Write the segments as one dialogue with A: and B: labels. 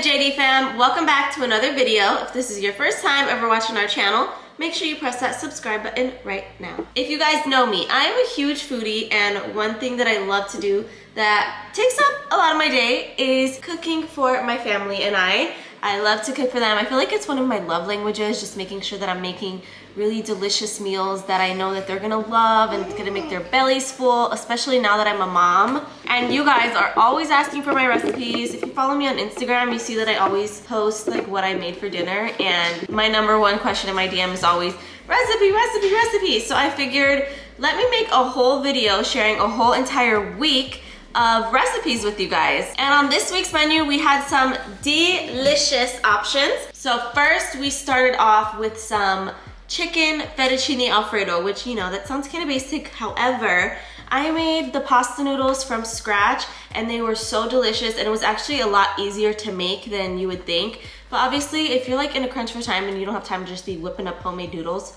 A: JD fam, welcome back to another video. If this is your first time ever watching our channel, make sure you press that subscribe button right now. If you guys know me, I am a huge foodie, and one thing that I love to do that takes up a lot of my day is cooking for my family and I love to cook for them. I feel like it's one of my love languages, just making sure that I'm making really delicious meals that I know that they're gonna love and it's gonna make their bellies full, especially now that I'm a mom. And you guys are always asking for my recipes. If you follow me on Instagram, you see that I always post like what I made for dinner, and my #1 question in my DM is always recipe, recipe, recipe. So I figured, let me make a whole video sharing a whole entire week of recipes with you guys. And on this week's menu, we had some delicious options. So first, we started off with some chicken fettuccine alfredo, which, you know, that sounds kind of basic. However, I made the pasta noodles from scratch and they were so delicious, and it was actually a lot easier to make than you would think. But obviously, if you're like in a crunch for time and you don't have time to just be whipping up homemade noodles,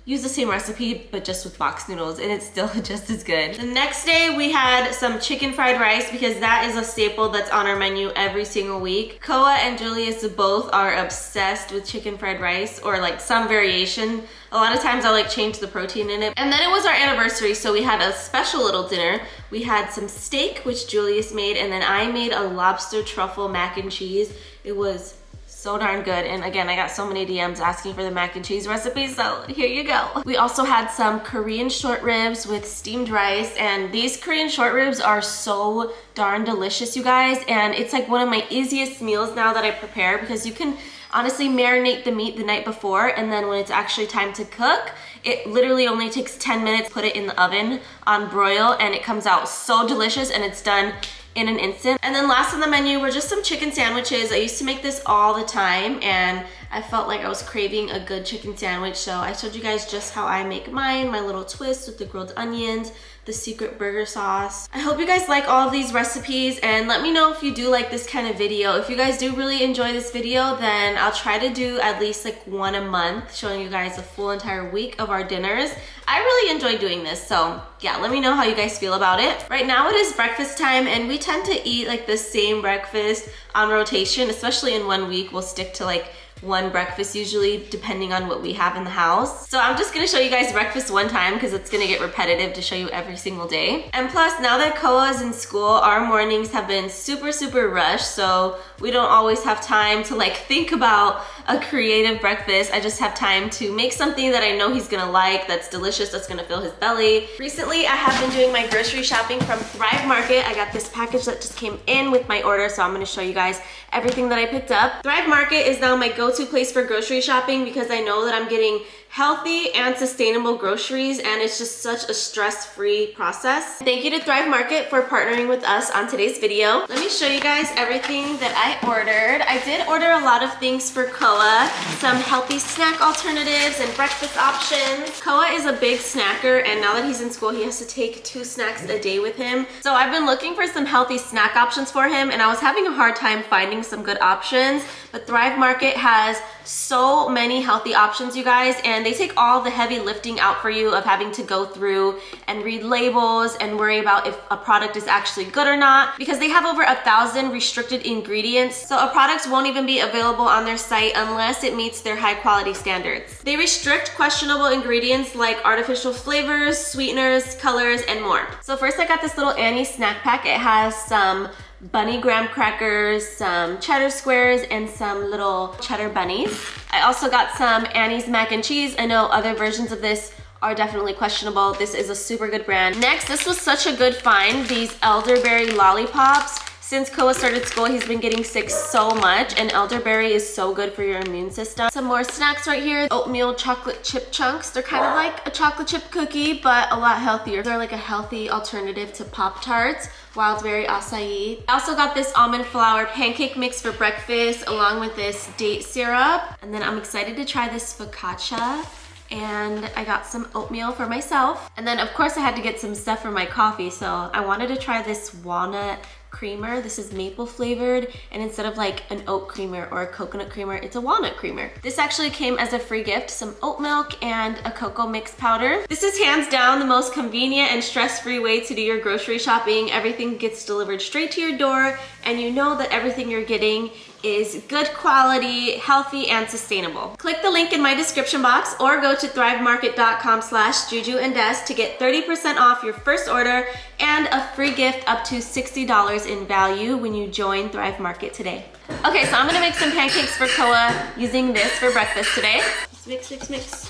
A: use the same recipe, but just with box noodles, and it's still just as good. The next day, we had some chicken fried rice, because that is a staple that's on our menu every single week. Koa and Julius both are obsessed with chicken fried rice, or like some variation. A lot of times I'll like change the protein in it. And then it was our anniversary, so we had a special little dinner. We had some steak, which Julius made, and then I made a lobster truffle mac and cheese. It was so darn good. And again, I got so many DMs asking for the mac and cheese recipe, so here you go. We also had some Korean short ribs with steamed rice, and these Korean short ribs are so darn delicious, you guys. And it's like one of my easiest meals now that I prepare, because you can honestly marinate the meat the night before, and then when it's actually time to cook, it literally only takes 10 minutes. Put it in the oven on broil, and it comes out so delicious, and it's done in an instant. And then last on the menu were just some chicken sandwiches. I used to make this all the time, and I felt like I was craving a good chicken sandwich, so I showed you guys just how I make mine, my little twist with the grilled onions, the secret burger sauce. I hope you guys like all of these recipes, and let me know if you do like this kind of video. If you guys do really enjoy this video, then I'll try to do at least like one a month, showing you guys a full entire week of our dinners. I really enjoy doing this, so yeah, let me know how you guys feel about it. Right now it is breakfast time, and we tend to eat like the same breakfast on rotation, especially in 1 week. We'll stick to like one breakfast usually, depending on what we have in the house. So I'm just gonna show you guys breakfast one time, because it's gonna get repetitive to show you every single day. And plus, now that Koa is in school, our mornings have been super rushed, so we don't always have time to like think about a creative breakfast. I just have time to make something that I know he's gonna like, that's delicious, that's gonna fill his belly. Recently, I have been doing my grocery shopping from Thrive Market. I got this package that just came in with my order, so I'm gonna show you guys everything that I picked up. Thrive Market is now my go-to place for grocery shopping, because I know that I'm getting healthy and sustainable groceries, and it's just such a stress-free process. Thank you to Thrive Market for partnering with us on today's video. Let me show you guys everything that I ordered. I did order a lot of things for Koa, some healthy snack alternatives and breakfast options. Koa is a big snacker, and now that he's in school, he has to take 2 snacks a day with him. So I've been looking for some healthy snack options for him, and I was having a hard time finding some good options, but Thrive Market has so many healthy options, you guys, and they take all the heavy lifting out for you of having to go through and read labels and worry about if a product is actually good or not, because they have over 1,000 restricted ingredients. So a product won't even be available on their site unless it meets their high quality standards. They restrict questionable ingredients like artificial flavors, sweeteners, colors, and more. So first, I got this little Annie snack pack. It has some bunny graham crackers, some cheddar squares, and some little cheddar bunnies. I also got some Annie's mac and cheese. I know other versions of this are definitely questionable. This is a super good brand. Next, this was such a good find, these elderberry lollipops. Since Koa started school, he's been getting sick so much, and elderberry is so good for your immune system. Some more snacks right here. Oatmeal chocolate chip chunks. They're kind of like a chocolate chip cookie, but a lot healthier. They're like a healthy alternative to Pop-Tarts. Wild berry acai. I also got this almond flour pancake mix for breakfast, along with this date syrup. And then I'm excited to try this focaccia. And I got some oatmeal for myself. And then of course I had to get some stuff for my coffee, so I wanted to try this walnut creamer. This is maple flavored, and instead of like an oat creamer or a coconut creamer, it's a walnut creamer. This actually came as a free gift, some oat milk and a cocoa mix powder. This is hands down the most convenient and stress-free way to do your grocery shopping. Everything gets delivered straight to your door, and you know that everything you're getting is good quality, healthy, and sustainable. Click the link in my description box or go to thrivemarket.com/JuJuandDes to get 30% off your first order and a free gift up to $60 in value when you join Thrive Market today. Okay, so I'm gonna make some pancakes for Koa using this for breakfast today. Let's mix, mix, mix.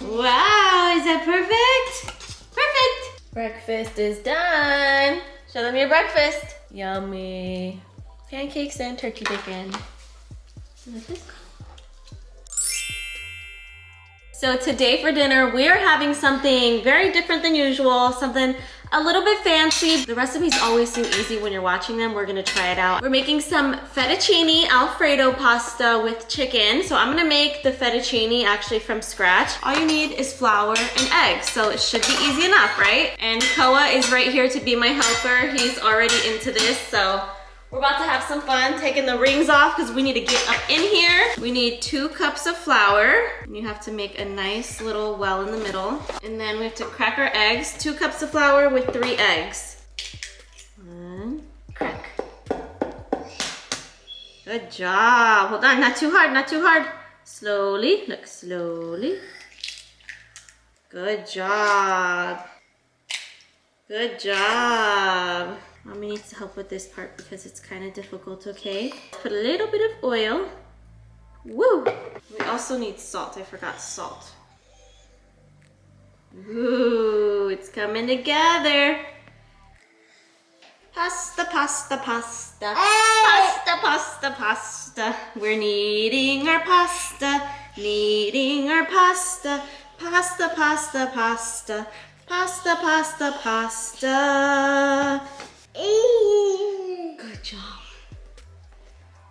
A: Wow, is that perfect? Perfect! Breakfast is done. Show them your breakfast. Yummy. Pancakes and turkey bacon. Let this go. So today for dinner, we are having something very different than usual, something a little bit fancy. The recipes always seem easy when you're watching them. We're gonna try it out. We're making some fettuccine Alfredo pasta with chicken. So I'm gonna make the fettuccine actually from scratch. All you need is flour and eggs, so it should be easy enough, right? And Koa is right here to be my helper. He's already into this, so we're about to have some fun taking the rings off because we need to get up in here. We need 2 cups of flour. And you have to make a nice little well in the middle. And then we have to crack our eggs. 2 cups of flour with 3 eggs. And crack. Good job. Hold on, not too hard, not too hard. Slowly, look, slowly. Good job. Good job. Mommy needs to help with this part because it's kind of difficult, okay? Put a little bit of oil. Woo! We also need salt. I forgot salt. Ooh, it's coming together. Pasta, pasta, pasta. Pasta, pasta, pasta. We're kneading our pasta. Kneading our pasta. Pasta, pasta, pasta. Pasta, pasta, pasta. Good job.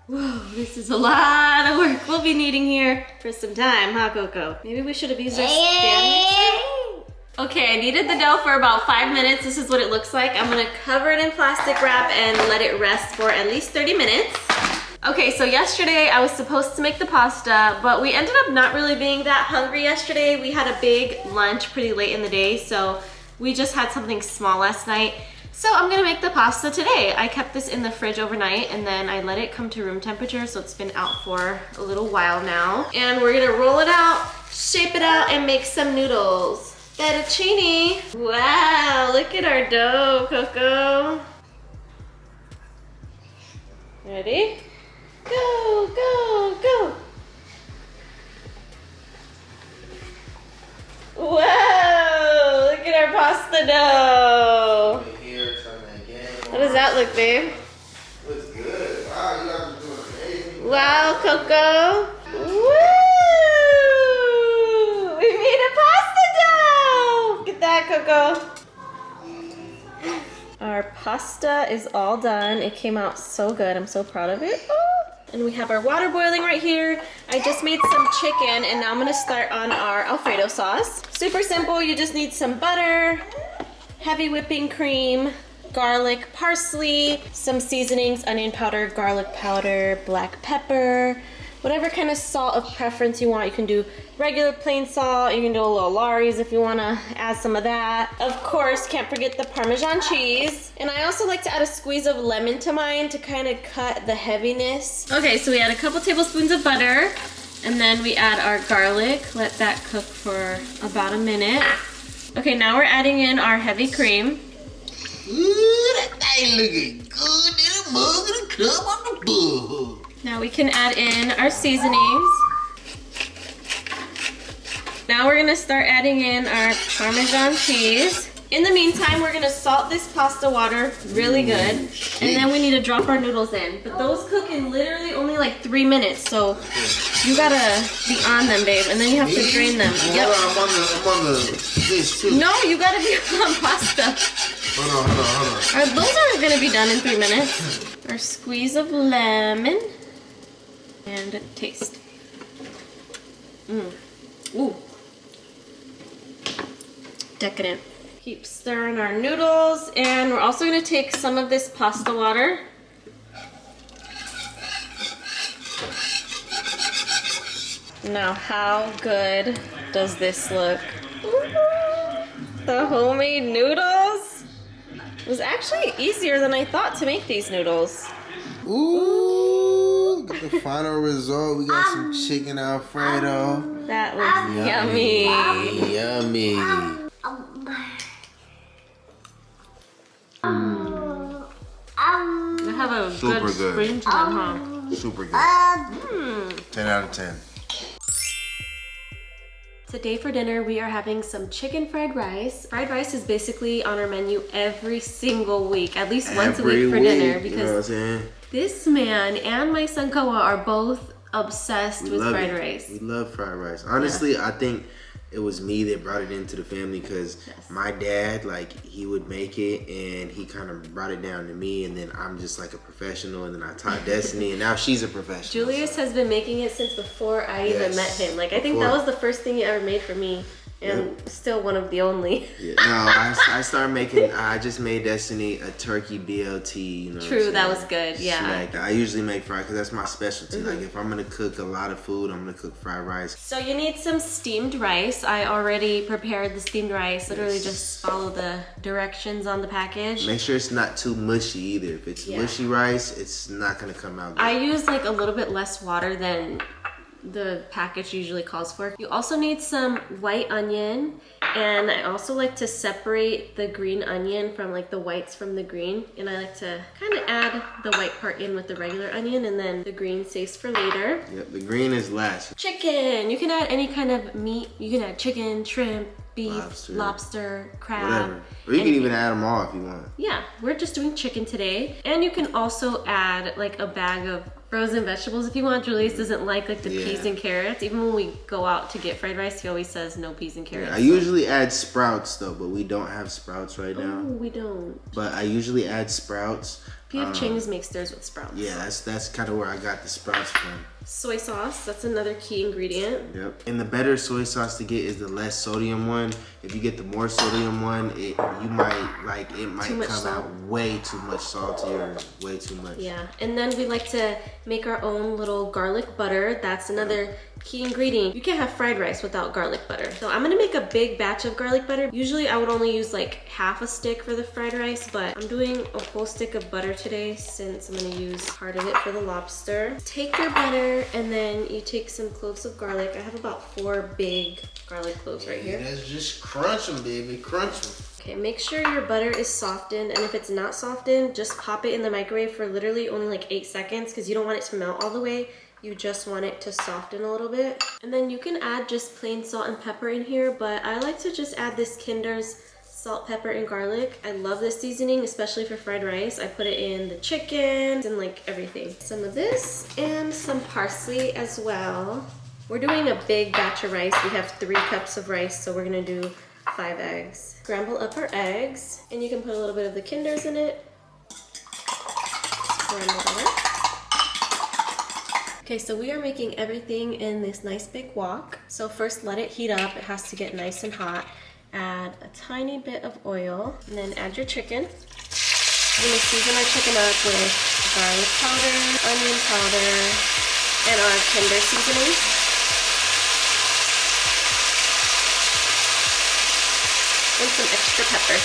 A: Whoa, this is a lot of work. We'll be needing here for some time, huh, Coco? Maybe we should have used our stand mixer. Okay, I kneaded the dough for about 5 minutes. This is what it looks like. I'm gonna cover it in plastic wrap and let it rest for at least 30 minutes. Okay, so yesterday I was supposed to make the pasta, but we ended up not really being that hungry yesterday. We had a big lunch pretty late in the day, so we just had something small last night. So I'm gonna make the pasta today. I kept this in the fridge overnight and then I let it come to room temperature, so it's been out for a little while now. And we're gonna roll it out, shape it out, and make some noodles. Fettuccine. Wow, look at our dough, Coco. Ready? Go, go, go. Whoa, look at our pasta dough. How does that look, babe?
B: Looks good. Wow, you guys are doing amazing.
A: Wow, Coco. Woo! We made a pasta dough! Look at that, Coco. Our pasta is all done. It came out so good. I'm so proud of it. Oh. And we have our water boiling right here. I just made some chicken and now I'm gonna start on our Alfredo sauce. Super simple. You just need some butter, heavy whipping cream, garlic, parsley, some seasonings, onion powder, garlic powder, black pepper, whatever kind of salt of preference you want. You can do regular plain salt, you can do a little Lawry's if you want to add some of that. Of course, can't forget the Parmesan cheese. And I also like to add a squeeze of lemon to mine to kind of cut the heaviness. Okay, so we add a couple tablespoons of butter and then we add our garlic. Let that cook for about a minute. Okay, now we're adding in our heavy cream.
B: Ooh, that thing looking good. Little mug and a club on the bug.
A: Now we can add in our seasonings. Now we're gonna start adding in our Parmesan cheese. In the meantime, we're gonna salt this pasta water really good. And then we need to drop our noodles in. But those cook in literally only like 3 minutes, so you gotta be on them, babe. And then you have to drain them. Yep.
B: I'm on this too.
A: No, you gotta be on pasta.
B: Hold on.
A: Those aren't gonna be done in 3 minutes. Our squeeze of lemon. And taste. Ooh. Decadent. Keep stirring our noodles, and we're also gonna take some of this pasta water. Now, how good does this look? Ooh, the homemade noodles. It was actually easier than I thought to make these noodles.
B: Ooh, get the final result. We got some chicken Alfredo.
A: That was yummy.
B: Yummy.
A: They have a
B: Super
A: good spring to them, huh?
B: Super good. 10 out of 10.
A: Today for dinner, we are having some chicken fried rice. Fried rice is basically on our menu every single week, at least once a week for dinner, because
B: you know what I'm saying?
A: this man and my son Koa are both obsessed with fried rice.
B: We love fried rice. Honestly, I think it was me that brought it into the family because my dad, like, he would make it and he kind of brought it down to me, and then I'm just like a professional, and then I taught Destiny, and now she's a professional.
A: Julius has been making it since before I even met him. Like, I think that was the first thing he ever made for me. And still one of the only.
B: No, I started making, I just made Destiny a turkey BLT, you know.
A: True, that was good, yeah.
B: I usually make fried, because that's my specialty. Like, if I'm going to cook a lot of food, I'm going to cook fried rice.
A: So you need some steamed rice. I already prepared the steamed rice. Literally just follow the directions on the package.
B: Make sure it's not too mushy either. If it's mushy rice, it's not going to come out good.
A: I use like a little bit less water than the package usually calls for. You also need some white onion, and I also like to separate the green onion from like the whites from the green, and I like to kind of add the white part in with the regular onion, and then the green stays for later.
B: Yep, the green is last.
A: Chicken! You can add any kind of meat. You can add chicken, shrimp, beef, lobster, crab.
B: Whatever. Or you can even add them all if you want.
A: Yeah, we're just doing chicken today. And you can also add like a bag of frozen vegetables if you want. Julius doesn't like the peas and carrots. Even when we go out to get fried rice, he always says no peas and carrots.
B: I usually add sprouts though, but we don't have sprouts right now.
A: Oh, we don't.
B: But I usually add sprouts.
A: P.F. Chang's makes theirs with sprouts.
B: Yeah, that's kind of where I got the sprouts from.
A: Soy sauce, that's another key ingredient.
B: Yep. And the better soy sauce to get is the less sodium one. If you get the more sodium one, it might come out way too much salty or way too much.
A: Yeah, and then we like to make our own little garlic butter. That's another key ingredient. You can't have fried rice without garlic butter. So I'm gonna make a big batch of garlic butter. Usually I would only use like half a stick for the fried rice, but I'm doing a whole stick of butter today since I'm gonna use part of it for the lobster. Take your butter and then you take some cloves of garlic. I have about 4 big garlic cloves right here.
B: Let's just crunch them, baby, crunch them.
A: Okay, make sure your butter is softened, and if it's not softened, just pop it in the microwave for literally only like 8 seconds because you don't want it to melt all the way. You just want it to soften a little bit. And then you can add just plain salt and pepper in here, but I like to just add this Kinder's salt, pepper, and garlic. I love this seasoning, especially for fried rice. I put it in the chicken and like everything. Some of this and some parsley as well. We're doing a big batch of rice. We have 3 cups of rice, so we're gonna do 5 eggs. Scramble up our eggs, and you can put a little bit of the Kinder's in it. Scramble that up. Okay, so we are making everything in this nice big wok. So first let it heat up. It has to get nice and hot. Add a tiny bit of oil, and then add your chicken. We're gonna season our chicken up with garlic powder, onion powder, and our Kinder seasoning. And some extra pepper.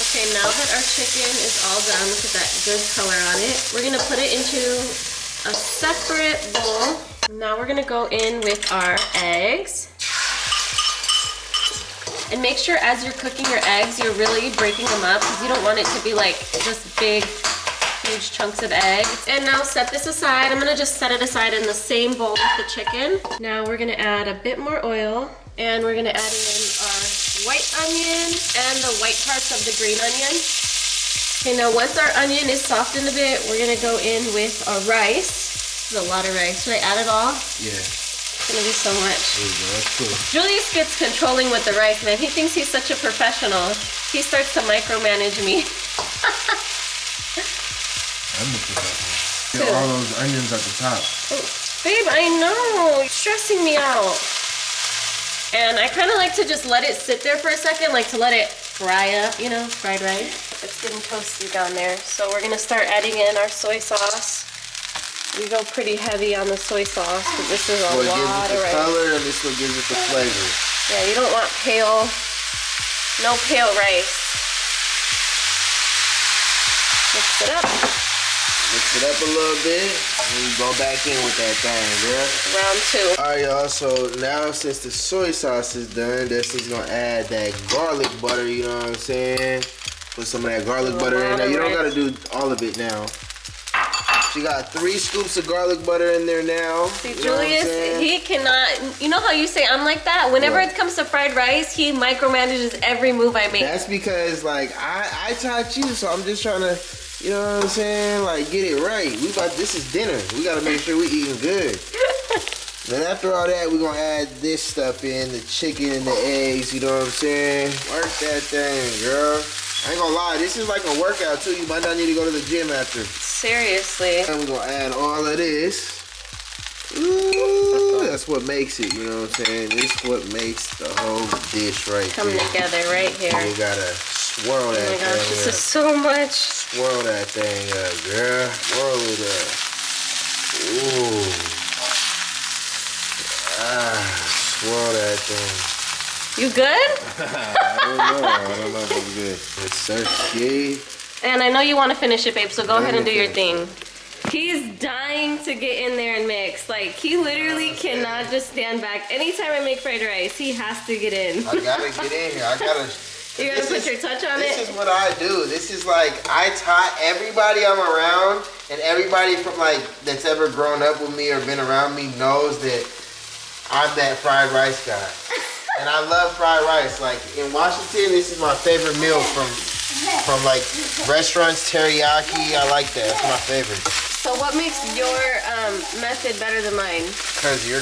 A: Okay, now that our chicken is all done, look at that good color on it. We're gonna put it into a separate bowl. Now we're gonna go in with our eggs. And make sure as you're cooking your eggs, you're really breaking them up because you don't want it to be like just big, huge chunks of eggs. And now set this aside. I'm gonna just set it aside in the same bowl with the chicken. Now we're gonna add a bit more oil, and we're gonna add in our white onion and the white parts of the green onion. Okay, now once our onion is softened a bit, we're gonna go in with our rice. This is a lot of rice. Should I add it all?
B: Yeah.
A: It's gonna be so much.
B: There you go, that's cool.
A: Julius gets controlling with the rice, man. He thinks he's such a professional. He starts to micromanage me.
B: I'm a professional. Get all those onions at the top.
A: Oh, babe, I know. You're stressing me out. And I kind of like to just let it sit there for a second, like to let it fry up, you know, fried rice. It's getting toasty down there. So we're gonna start adding in our soy sauce. We go pretty heavy on the soy sauce because this is a lot of rice.
B: It gives it the color, and this one gives it the flavor.
A: Yeah, you don't want pale, no pale rice. Mix it up.
B: Mix it up a little bit, and you go back in with that thing, girl.
A: Round 2.
B: All right, y'all, so now since the soy sauce is done, that's just gonna add that garlic butter, you know what I'm saying? Put some of that garlic butter in there. You don't gotta do all of it now. She got 3 scoops of garlic butter in there now.
A: See, Julius, he cannot, you know how you say I'm like that? Whenever it comes to fried rice, he micromanages every move I make.
B: That's because, like, I taught you, so I'm just trying to, you know what I'm saying? Like, get it right. This is dinner. We gotta make sure we eating good. Then after all that, we're gonna add this stuff in, the chicken and the eggs, you know what I'm saying? Work that thing, girl. I ain't gonna lie, this is like a workout too. You might not need to go to the gym after.
A: Seriously.
B: And we're gonna add all of this. Ooh, that's what makes it, you know what I'm saying? This is what makes the whole dish right
A: Come together right here.
B: You gotta swirl that thing.
A: Oh my gosh, this is so much.
B: Swirl that thing up, girl. Swirl it up. Ooh. Swirl that thing.
A: You good?
B: I don't know if I'm good. It's thirsty.
A: And I know you want to finish it, babe, so go ahead and do your thing. He's dying to get in there and mix. Like, he literally cannot just stand back. Anytime I make fried rice, he has to get in.
B: I gotta get in here. I gotta...
A: You gotta put your touch on it?
B: This is what I do. This is like, I taught everybody I'm around, and everybody from like, that's ever grown up with me or been around me knows that I'm that fried rice guy. And I love fried rice. Like in Washington, this is my favorite meal from like restaurants, teriyaki. I like that. That's my favorite.
A: So what makes your method better than mine?
B: Because you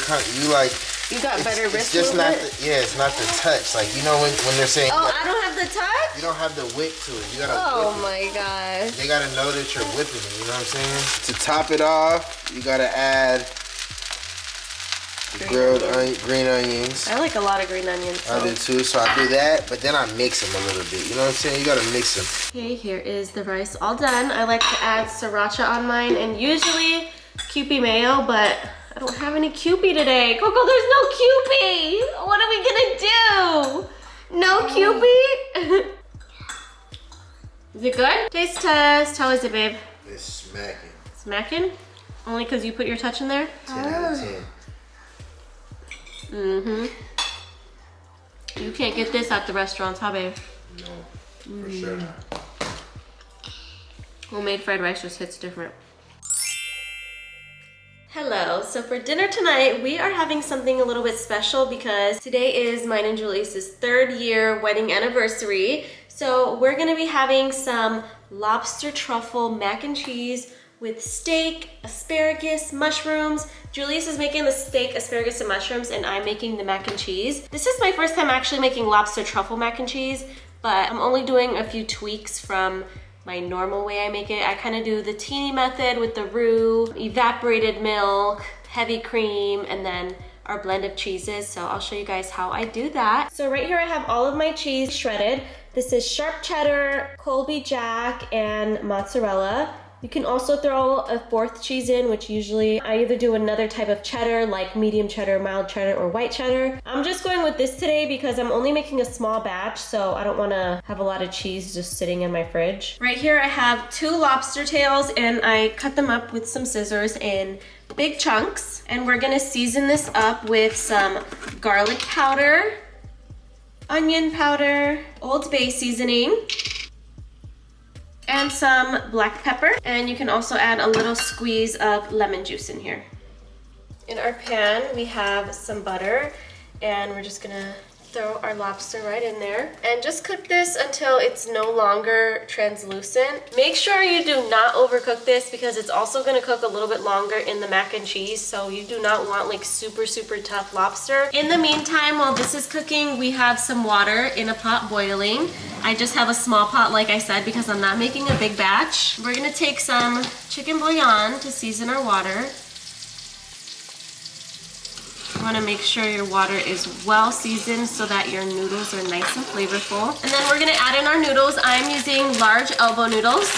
B: got
A: better wrist
B: just
A: movement?
B: It's not the touch. Like you know when they're saying.
A: Oh,
B: like,
A: I don't have the touch?
B: You don't have the whip to it. You gotta.
A: Oh my gosh.
B: They gotta know that you're whipping it. You know what I'm saying? To top it off, you gotta add grilled green onions.
A: I like a lot of green onions. So.
B: I do too, so I do that, but then I mix them a little bit. You know what I'm saying? You gotta mix them.
A: Okay, here is the rice all done. I like to add sriracha on mine and usually Kewpie mayo, but I don't have any Kewpie today. Coco, there's no Kewpie! What are we gonna do? No Kewpie? Is it good? Taste test. How is it, babe?
B: It's smacking.
A: Smacking? Only because you put your touch in there?
B: 10 out of 10.
A: Mm-hmm. You can't get this at the restaurants, huh, babe?
B: No, for sure not.
A: Homemade fried rice just hits different. Hello, so for dinner tonight, we are having something a little bit special because today is mine and Julius's 3rd year wedding anniversary. So we're gonna be having some lobster truffle mac and cheese with steak, asparagus, mushrooms. Julius is making the steak, asparagus, and mushrooms, and I'm making the mac and cheese. This is my first time actually making lobster truffle mac and cheese, but I'm only doing a few tweaks from my normal way I make it. I kind of do the teeny method with the roux, evaporated milk, heavy cream, and then our blend of cheeses. So I'll show you guys how I do that. So right here I have all of my cheese shredded. This is sharp cheddar, Colby Jack, and mozzarella. You can also throw a 4th cheese in, which usually I either do another type of cheddar, like medium cheddar, mild cheddar, or white cheddar. I'm just going with this today because I'm only making a small batch, so I don't want to have a lot of cheese just sitting in my fridge. Right here I have 2 lobster tails, and I cut them up with some scissors in big chunks. And we're gonna season this up with some garlic powder, onion powder, Old Bay seasoning, and some black pepper. And you can also add a little squeeze of lemon juice in here. In our pan, we have some butter, and we're just gonna throw our lobster right in there. And just cook this until it's no longer translucent. Make sure you do not overcook this because it's also gonna cook a little bit longer in the mac and cheese, so you do not want like super tough lobster. In the meantime, while this is cooking, we have some water in a pot boiling. I just have a small pot, like I said, because I'm not making a big batch. We're gonna take some chicken bouillon to season our water. You want to make sure your water is well seasoned so that your noodles are nice and flavorful. And then we're going to add in our noodles. I'm using large elbow noodles.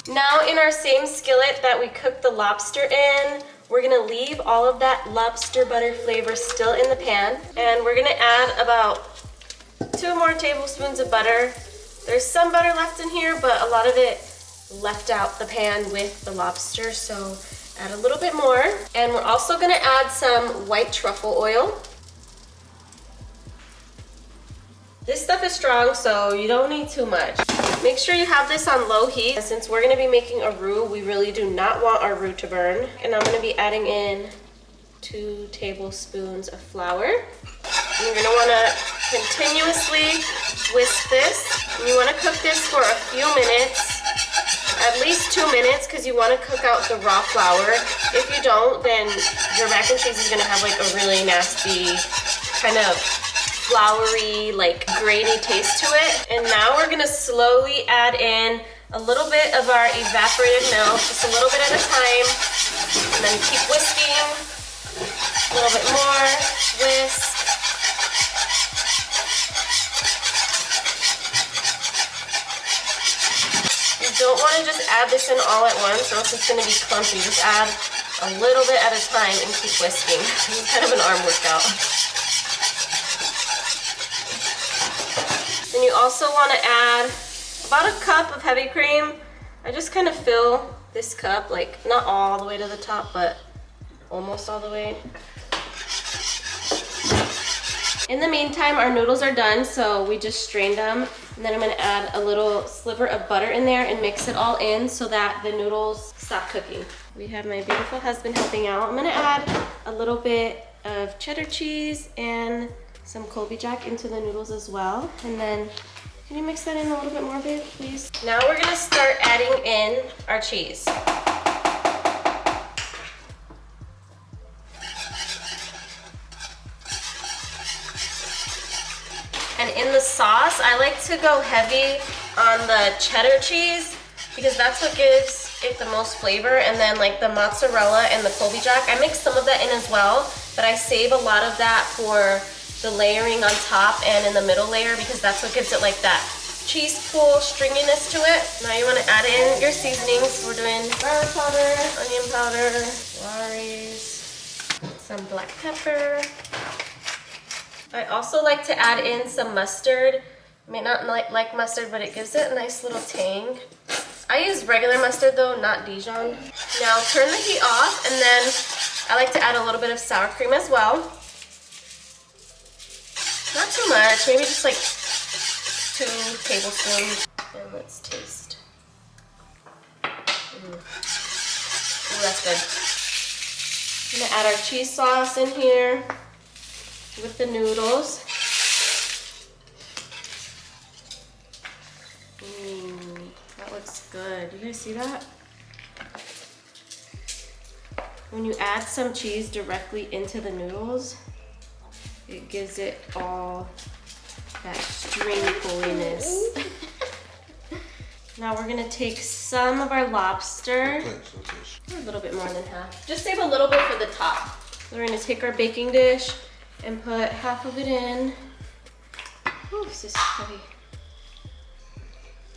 A: Now in our same skillet that we cooked the lobster in, we're going to leave all of that lobster butter flavor still in the pan. And we're going to add about 2 more tablespoons of butter There's some butter left in here, but a lot of it left out the pan with the lobster, so add a little bit more. And we're also gonna add some white truffle oil. This stuff is strong, so you don't need too much. Make sure you have this on low heat. And since we're gonna be making a roux, we really do not want our roux to burn. And I'm gonna be adding in 2 tablespoons of flour. And you're gonna wanna continuously whisk this. And you wanna cook this for a few minutes, at least 2 minutes, because you wanna cook out the raw flour. If you don't, then your mac and cheese is gonna have like a really nasty kind of floury, like grainy taste to it. And now we're gonna slowly add in a little bit of our evaporated milk, just a little bit at a time, and then keep whisking. A little bit more, whisk. You don't want to just add this in all at once, or else it's going to be clumpy. Just add a little bit at a time and keep whisking. It's kind of an arm workout. Then you also want to add about a cup of heavy cream. I just kind of fill this cup, like not all the way to the top, but almost all the way. In the meantime, our noodles are done, so we just strained them. And then I'm gonna add a little sliver of butter in there and mix it all in so that the noodles stop cooking. We have my beautiful husband helping out. I'm gonna add a little bit of cheddar cheese and some Colby Jack into the noodles as well. And then, can you mix that in a little bit more, babe, please? Now we're gonna start adding in our cheese. And in the sauce, I like to go heavy on the cheddar cheese because that's what gives it the most flavor. And then like the mozzarella and the Colby Jack, I mix some of that in as well, but I save a lot of that for the layering on top and in the middle layer because that's what gives it like that cheese pool stringiness to it. Now you want to add in your seasonings. We're doing garlic powder, onion powder, Lawry's, some black pepper. I also like to add in some mustard. I may not like mustard, but it gives it a nice little tang. I use regular mustard though, not Dijon. Now turn the heat off, and then I like to add a little bit of sour cream as well. Not too much, maybe just like 2 tablespoons. And let's taste. Ooh, that's good. I'm gonna add our cheese sauce in here with the noodles. That looks good. You guys see that? When you add some cheese directly into the noodles, it gives it all that string pulliness. Now we're gonna take some of our lobster, a little bit more than half. Just save a little bit for the top. We're gonna take our baking dish and put half of it in. Ooh, this is heavy.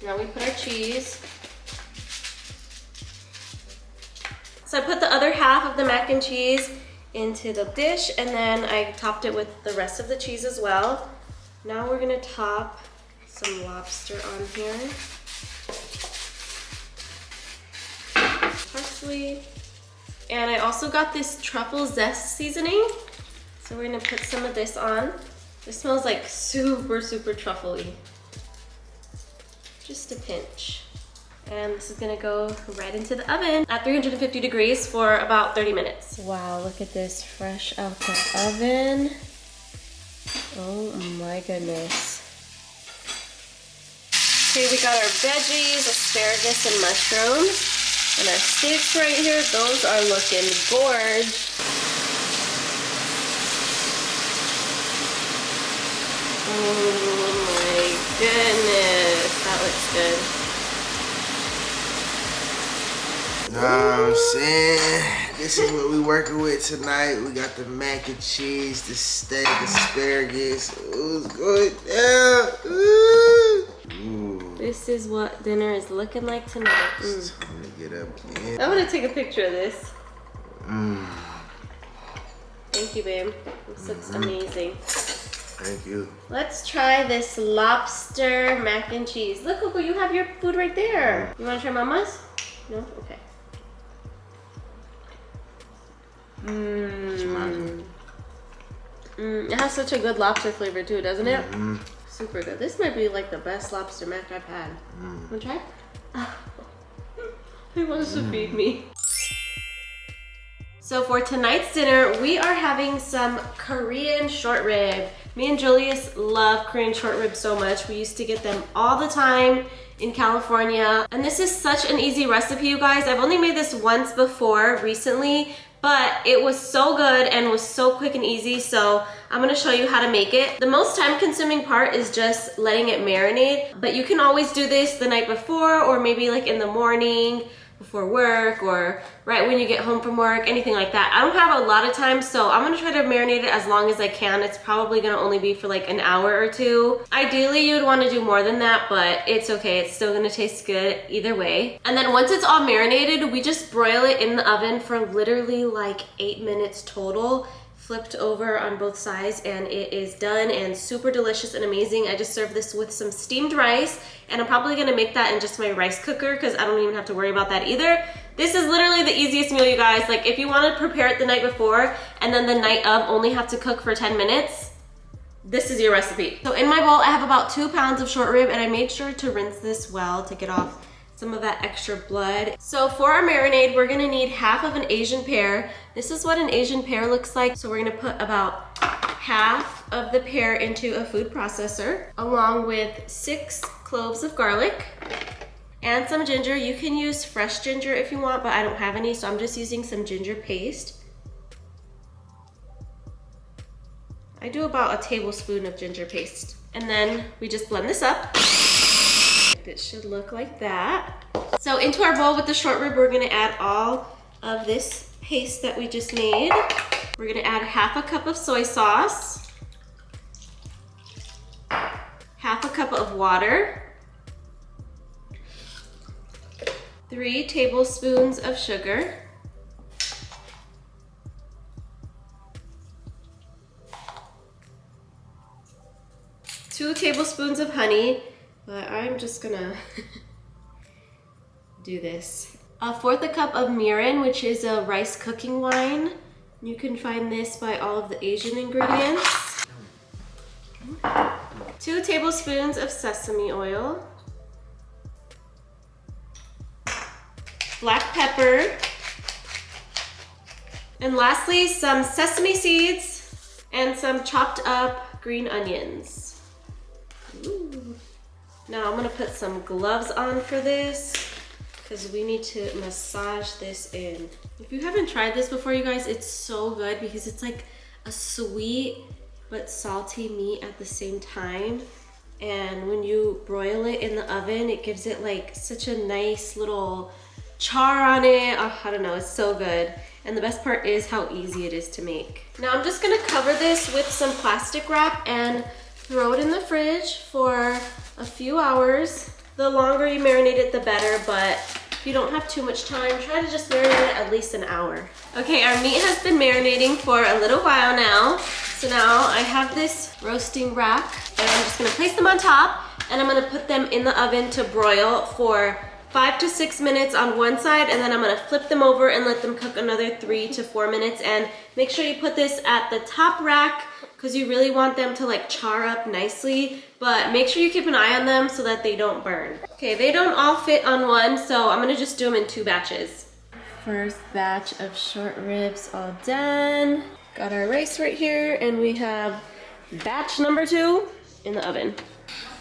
A: Now we put our cheese. So I put the other half of the mac and cheese into the dish, and then I topped it with the rest of the cheese as well. Now we're gonna top some lobster on here. Parsley. And I also got this truffle zest seasoning. So we're gonna put some of this on. This smells like super, super truffle-y. Just a pinch. And this is gonna go right into the oven at 350 degrees for about 30 minutes. Wow, look at this, fresh out the oven. Oh my goodness. Okay, we got our veggies, asparagus and mushrooms. And our steaks right here, those are looking gorge. Oh my goodness, that looks good.
B: Know what I'm saying? This is what we working with tonight. We got the mac and cheese, the steak, asparagus. Ooh, it's going down. Ooh.
A: This is what dinner is looking like tonight.
B: It's time to get up again.
A: I'm gonna take a picture of this. Thank you, babe. This looks amazing.
B: Thank you.
A: Let's try this lobster mac and cheese. Look, Coco, you have your food right there. You want to try Mama's? No? Okay. It has such a good lobster flavor too, doesn't it? Super good. This might be like the best lobster mac I've had. Want to try? He wants to feed me. So for tonight's dinner, we are having some Korean short rib. Me and Julius love Korean short rib so much. We used to get them all the time in California. And this is such an easy recipe, you guys. I've only made this once before recently, but it was so good and was so quick and easy. So I'm gonna show you how to make it. The most time consuming part is just letting it marinate, but you can always do this the night before or maybe like in the morning before work or right when you get home from work, anything like that. I don't have a lot of time, so I'm gonna try to marinate it as long as I can. It's probably gonna only be for like an hour or two. Ideally, you'd wanna do more than that, but it's okay. It's still gonna taste good either way. And then once it's all marinated, we just broil it in the oven for literally like 8 minutes total. Flipped over on both sides, and it is done and super delicious and amazing. I just served this with some steamed rice, and I'm probably gonna make that in just my rice cooker because I don't even have to worry about that either. This is literally the easiest meal, you guys. Like if you want to prepare it the night before and then the night of only have to cook for 10 minutes, this is your recipe. So in my bowl, I have about 2 pounds of short rib, and I made sure to rinse this well to get off some of that extra blood. So for our marinade, we're gonna need half of an Asian pear. This is what an Asian pear looks like. So we're gonna put about half of the pear into a food processor, along with 6 cloves of garlic and some ginger. You can use fresh ginger if you want, but I don't have any, so I'm just using some ginger paste. I do about a tablespoon of ginger paste. And then we just blend this up. It should look like that. So into our bowl with the short rib, we're gonna add all of this paste that we just made. We're gonna add half a cup of soy sauce, half a cup of water, 3 tablespoons of sugar, 2 tablespoons of honey, but I'm just gonna do this. 1/4 cup of mirin, which is a rice cooking wine. You can find this by all of the Asian ingredients. 2 tablespoons of sesame oil. Black pepper. And lastly, some sesame seeds and some chopped up green onions. Ooh. Now I'm gonna put some gloves on for this because we need to massage this in. If you haven't tried this before, you guys, it's so good because it's like a sweet but salty meat at the same time. And when you broil it in the oven, it gives it like such a nice little char on it. Oh, I don't know, it's so good. And the best part is how easy it is to make. Now I'm just gonna cover this with some plastic wrap and throw it in the fridge for a few hours. The longer you marinate it, the better, but if you don't have too much time, try to just marinate it at least an hour. Okay, our meat has been marinating for a little while now. So now I have this roasting rack, and I'm just gonna place them on top, and I'm gonna put them in the oven to broil for 5 to 6 minutes on one side, and then I'm gonna flip them over and let them cook another 3 to 4 minutes. And make sure you put this at the top rack because you really want them to like char up nicely, but make sure you keep an eye on them so that they don't burn. Okay, they don't all fit on one, so I'm gonna just do them in 2 batches. First batch of short ribs all done. Got our rice right here, and we have batch number 2 in the oven.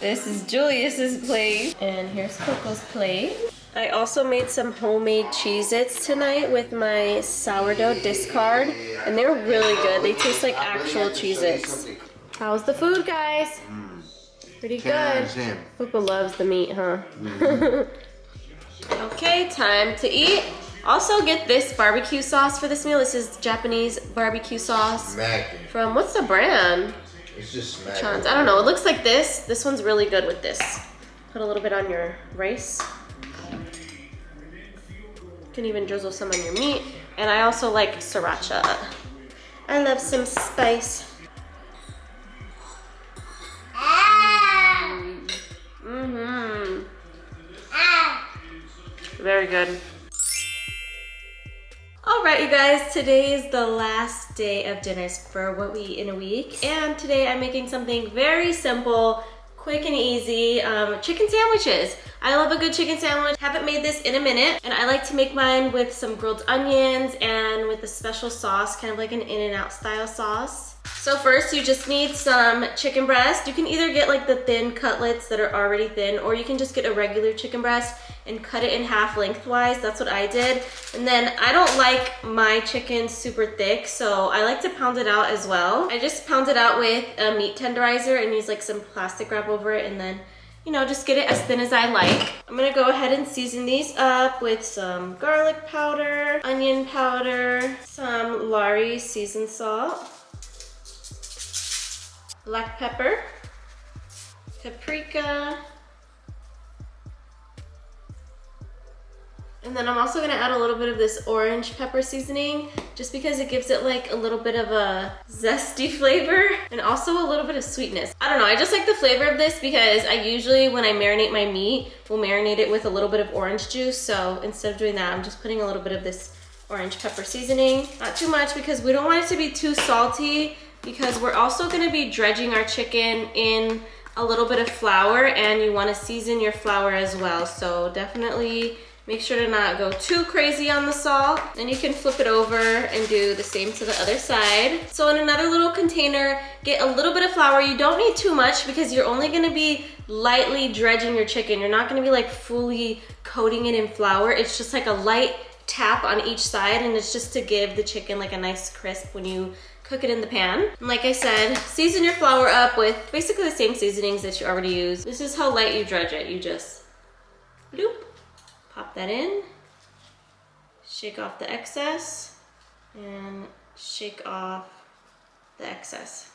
A: This is Julius's plate, and here's Coco's plate. I also made some homemade Cheez-Its tonight with my sourdough discard, and they're really good. They taste like actual Cheez-Its. How's the food, guys? Pretty good. Coco loves the meat, huh? Okay, time to eat. Also get this barbecue sauce for this meal. This is Japanese barbecue sauce. From, what's the brand?
B: It's just
A: Chance. I don't know. It looks like this. This one's really good with this. Put a little bit on your rice. You can even drizzle some on your meat. And I also like sriracha. I love some spice. Very good. All right, you guys, today is the last day of dinners for what we eat in a week. And today I'm making something very simple, quick and easy, chicken sandwiches. I love a good chicken sandwich. Haven't made this in a minute. And I like to make mine with some grilled onions and with a special sauce, kind of like an In-N-Out style sauce. So first you just need some chicken breast. You can either get like the thin cutlets that are already thin, or you can just get a regular chicken breast and cut it in half lengthwise. That's what I did. And then I don't like my chicken super thick, so I like to pound it out as well. I just pound it out with a meat tenderizer and use like some plastic wrap over it, and then, you know, just get it as thin as I like. I'm gonna go ahead and season these up with some garlic powder, onion powder, some Lari seasoned salt, black pepper, paprika, and then I'm also gonna add a little bit of this orange pepper seasoning just because it gives it like a little bit of a zesty flavor and also a little bit of sweetness. I don't know, I just like the flavor of this because I usually, when I marinate my meat, will marinate it with a little bit of orange juice. So instead of doing that, I'm just putting a little bit of this orange pepper seasoning. Not too much because we don't want it to be too salty, because we're also gonna be dredging our chicken in a little bit of flour, and you wanna season your flour as well. So definitely make sure to not go too crazy on the salt. Then you can flip it over and do the same to the other side. So in another little container, get a little bit of flour. You don't need too much because you're only gonna be lightly dredging your chicken. You're not gonna be like fully coating it in flour. It's just like a light tap on each side, and it's just to give the chicken like a nice crisp when you cook it in the pan. And like I said, season your flour up with basically the same seasonings that you already use. This is how light you dredge it. You just bloop, pop that in, shake off the excess, and shake off the excess.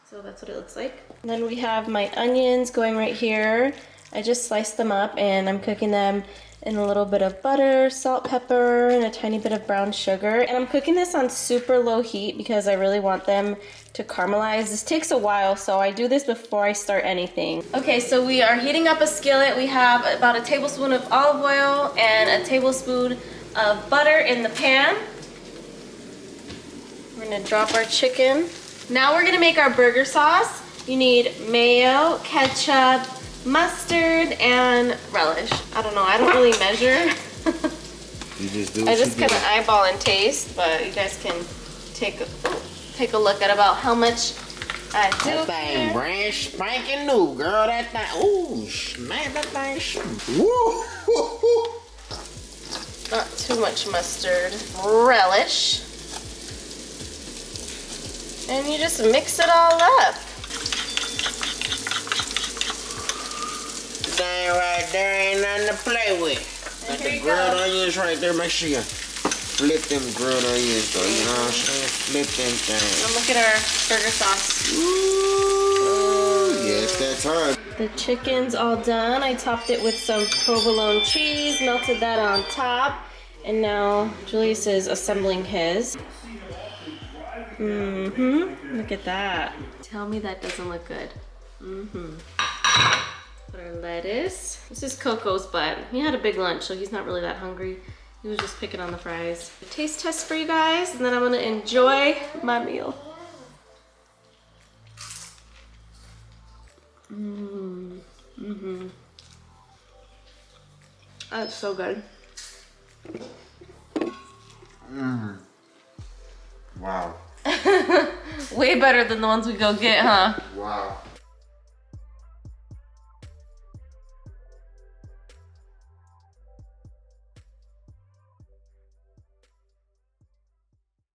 A: So that's what it looks like. And then we have my onions going right here. I just sliced them up and I'm cooking them in a little bit of butter, salt, pepper, and a tiny bit of brown sugar. And I'm cooking this on super low heat because I really want them to caramelize. This takes a while, so I do this before I start anything. Okay, so we are heating up a skillet. We have about a tablespoon of olive oil and a tablespoon of butter in the pan. We're gonna drop our chicken. Now we're gonna make our burger sauce. You need mayo, ketchup, mustard, and relish. I don't know, I don't really measure.
B: You just do
A: I just kind of eyeball and taste, but you guys can take a look at about how much I do.
B: That thing brand spanking new, girl. That thing, ooh, man, that thing, woo.
A: Not too much mustard. Relish. And you just mix it all up.
B: Thing right there ain't nothing to play with. Got the grilled onions right there. Make sure you flip them grilled onions though, you know what I'm saying? Flip them things.
A: And look at our burger sauce.
B: Ooh, yeah, it's that time.
A: The chicken's all done. I topped it with some provolone cheese, melted that on top, and now Julius is assembling his. Look at that. Tell me that doesn't look good. Put our lettuce. This is Coco's butt. He had a big lunch, so he's not really that hungry. He was just picking on the fries. Taste test for you guys, and then I'm gonna enjoy my meal. That's so good.
B: Wow.
A: Way better than the ones we go get, huh?
B: Wow.